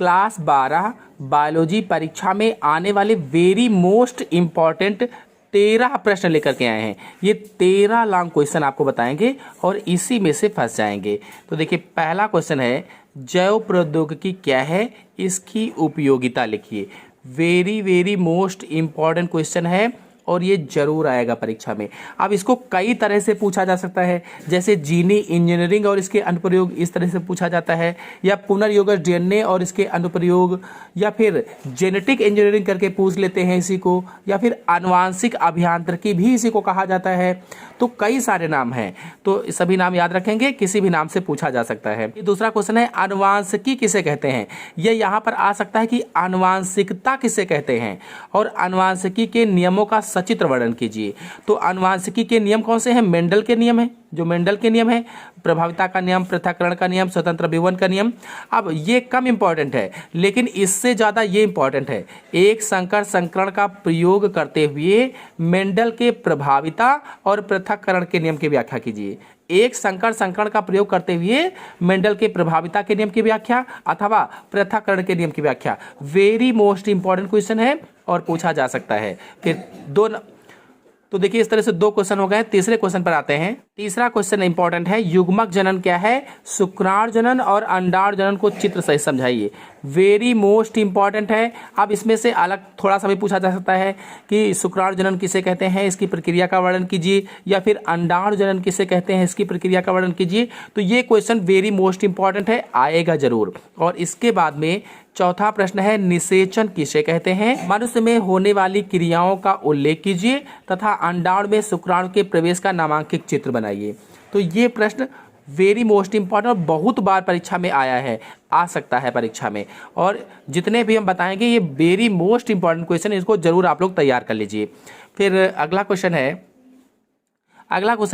Class 12 biology परीक्षा में आने वाले वेरी मोस्ट इम्पॉर्टेंट 13 प्रश्न लेकर के आए हैं। ये 13 लॉन्ग क्वेश्चन आपको बताएंगे और इसी में से फंस जाएंगे। तो देखिए, पहला क्वेश्चन है जैव प्रौद्योगिकी क्या है, इसकी उपयोगिता लिखिए। Very very most important question है और ये जरूर आएगा परीक्षा में। अब इसको कई तरह से पूछा जा सकता है, जैसे जीनी इंजीनियरिंग और इसके अनुप्रयोग इस तरह से पूछा जाता है, या पुनर्योगज डीएनए और इसके अनुप्रयोग, या फिर जेनेटिक इंजीनियरिंग करके पूछ लेते हैं इसी को, या फिर आनुवांशिक अभियांत्रिकी भी इसी को कहा जाता है। तो कई सारे नाम हैं, तो सभी नाम याद रखेंगे, किसी भी नाम से पूछा जा सकता है। ये दूसरा क्वेश्चन है आनुवांशिकी किसे कहते हैं। यह यहाँ पर आ सकता है कि आनुवांशिकता किसे कहते हैं, और आनुवांशिकी के नियमों का सचित्र वर्णन कीजिए। तो आनुवांशिकी के नियम कौन से हैं? मेंडल के नियम है, जो मेंडल के नियम है, प्रभाविता का नियम, पृथक्करण का नियम, स्वतंत्र विवरण का नियम। अब ये कम इंपॉर्टेंट है, लेकिन इससे ज़्यादा ये इंपॉर्टेंट है। एक संकर संकरण का प्रयोग करते हुए मेंडल के प्रभाविता और पृथक्करण के नियम की व्याख्या कीजिए। एक संकर संकरण का प्रयोग करते हुए मेंडल के प्रभाविता के नियम की व्याख्या अथवा पृथक्करण के नियम की व्याख्या। वेरी मोस्ट इंपॉर्टेंट क्वेश्चन है और पूछा जा सकता है। फिर तो देखिए, इस तरह से 2 क्वेश्चन हो गए। तीसरे क्वेश्चन पर आते हैं। तीसरा क्वेश्चन इंपॉर्टेंट है, युग्मक जनन क्या है, शुक्राणु जनन और अंडाणु जनन को चित्र सहित समझाइए। वेरी मोस्ट इंपॉर्टेंट है। अब इसमें से अलग थोड़ा सा भी पूछा जा सकता है कि शुक्राणु जनन किसे कहते हैं, इसकी प्रक्रिया का वर्णन कीजिए, या फिर अंडाणु जनन किसे कहते हैं, इसकी प्रक्रिया का वर्णन कीजिए। तो ये क्वेश्चन वेरी मोस्ट इंपॉर्टेंट है, आएगा जरूर। और इसके बाद में चौथा प्रश्न है निषेचन किसे कहते हैं, मनुष्य में होने वाली क्रियाओं का उल्लेख कीजिए तथा अंडाणु में शुक्राणु के प्रवेश का नामांकित चित्र बनाइए। तो ये प्रश्न वेरी मोस्ट इंपॉर्टेंट और बहुत बार परीक्षा में आया है, आ सकता है परीक्षा में, और जितने भी हम बताएंगे ये वेरी मोस्ट इंपॉर्टेंट क्वेश्चन, इसको जरूर आप लोग तैयार कर लीजिए। फिर अगला क्वेश्चन है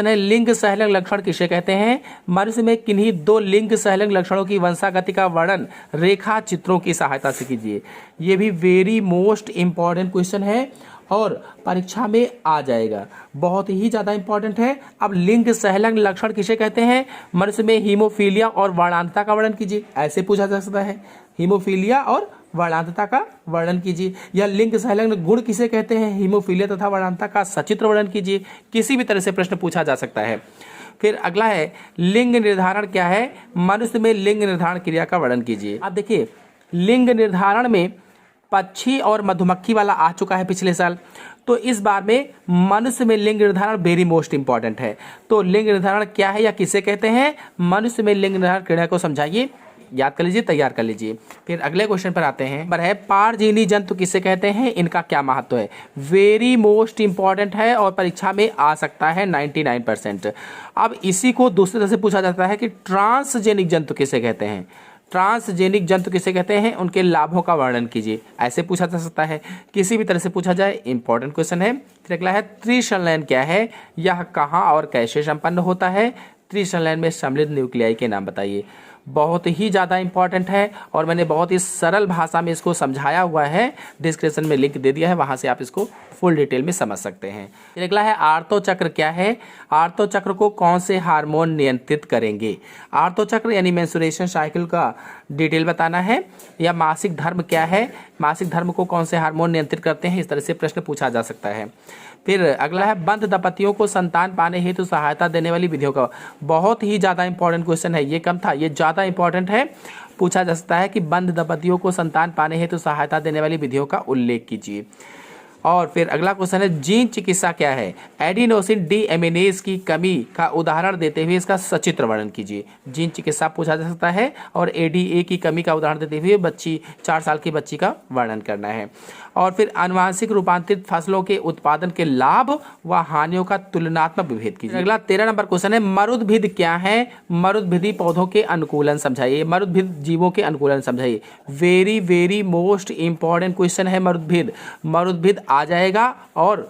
लिंग सहलंग लक्षण किसे कहते हैं, मनुष्य में किन्हीं 2 लिंग सहलंग लक्षणों की वंशागति का वर्णन रेखा चित्रों की सहायता से कीजिए। ये भी वेरी मोस्ट इंपॉर्टेंट क्वेश्चन है और परीक्षा में आ जाएगा, बहुत ही ज़्यादा इंपॉर्टेंट है। अब लिंग सहलंग लक्षण किसे कहते हैं, मनुष्य में हीमोफीलिया और वर्णांतता का वर्णन कीजिए, ऐसे पूछा जा सकता है। हीमोफीलिया और वर्णांतता का वर्णन कीजिए। या लिंग सहलंग गुण किसे कहते हैं, हीमोफीलिया तथा वर्णांतता का सचित्र वर्णन कीजिए। किसी भी तरह से प्रश्न पूछा जा सकता है। फिर अगला है लिंग निर्धारण क्या है, मनुष्य में लिंग निर्धारण क्रिया का वर्णन कीजिए। अब देखिए, लिंग निर्धारण में पक्षी और मधुमक्खी वाला आ चुका है पिछले साल, तो इस बार में मनुष्य में लिंग निर्धारण वेरी मोस्ट इंपॉर्टेंट है। तो लिंग निर्धारण क्या है या किसे कहते हैं, मनुष्य में लिंग निर्धारण क्रिया को समझाइए, याद कर लीजिए, तैयार कर लीजिए। फिर अगले क्वेश्चन पर आते हैं। पर है पारजीवी जंतु किसे कहते हैं, इनका क्या महत्व है। वेरी मोस्ट इंपॉर्टेंट है और परीक्षा में आ सकता है 99%। अब इसी को दूसरी तरह से पूछा जाता है कि ट्रांसजेनिक जंतु किसे कहते हैं। ट्रांसजेनिक जंतु किसे कहते हैं, उनके लाभों का वर्णन कीजिए, ऐसे पूछा जा सकता है। किसी भी तरह से पूछा जाए, इंपॉर्टेंट क्वेश्चन है। फिर अगला है त्रिसंलयन क्या है, यह कहाँ और कैसे संपन्न होता है। त्रिसंलयन में सम्मिलित न्यूक्लियाई के नाम बताइए। बहुत ही ज़्यादा इंपॉर्टेंट है और मैंने बहुत ही सरल भाषा में इसको समझाया हुआ है, डिस्क्रिप्शन में लिंक दे दिया है, वहाँ से आप इसको फुल डिटेल में समझ सकते हैं। फिर अगला है आर्तो चक्र क्या है, आर्तो चक्र को कौन से हार्मोन नियंत्रित करेंगे। आर्तो चक्र यानी मेंस्ट्रुएशन साइकिल का डिटेल बताना है। या मासिक धर्म क्या है, मासिक धर्म को कौन से हार्मोन नियंत्रित करते हैं, इस तरह से प्रश्न पूछा जा सकता है। फिर अगला है बंध दंपतियों को संतान पाने हेतु सहायता देने वाली विधियों का। बहुत ही ज़्यादा इंपॉर्टेंट क्वेश्चन है, ये कम था, ये ज़्यादा इंपॉर्टेंट है। पूछा जा सकता है कि बंध दंपतियों को संतान पाने हेतु सहायता देने वाली विधियों का उल्लेख कीजिए। और फिर अगला क्वेश्चन है जीन चिकित्सा क्या है, एडिनोसिन डीएमिनेज की कमी का उदाहरण देते हुए इसका सचित्र वर्णन कीजिए। जीन चिकित्सा पूछा जा सकता है और एडीए की कमी का उदाहरण देते हुए 4 साल की बच्ची का वर्णन करना है। और फिर आनुवांशिक रूपांतरित फसलों के उत्पादन के लाभ व हानियों का तुलनात्मक विभेद कीजिए। अगला 13 नंबर क्वेश्चन है मरुद्भिद क्या है, मरुद्भिदी पौधों के अनुकूलन समझाइए, मरुद्भिद जीवों के अनुकूलन समझाइए। Very very most important question है मरुद्भिद। मरुद्भिद आ जाएगा और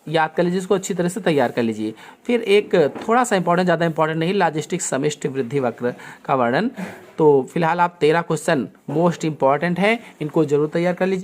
याद कर लीजिए, इसको अच्छी तरह से तैयार कर लीजिए। फिर एक थोड़ा सा इंपॉर्टेंट, ज़्यादा इंपॉर्टेंट नहीं, लॉजिस्टिक समष्टि वृद्धि वक्र का वर्णन। तो फिलहाल आप 13 क्वेश्चन मोस्ट इंपॉर्टेंट हैं, इनको जरूर तैयार कर लीजिए।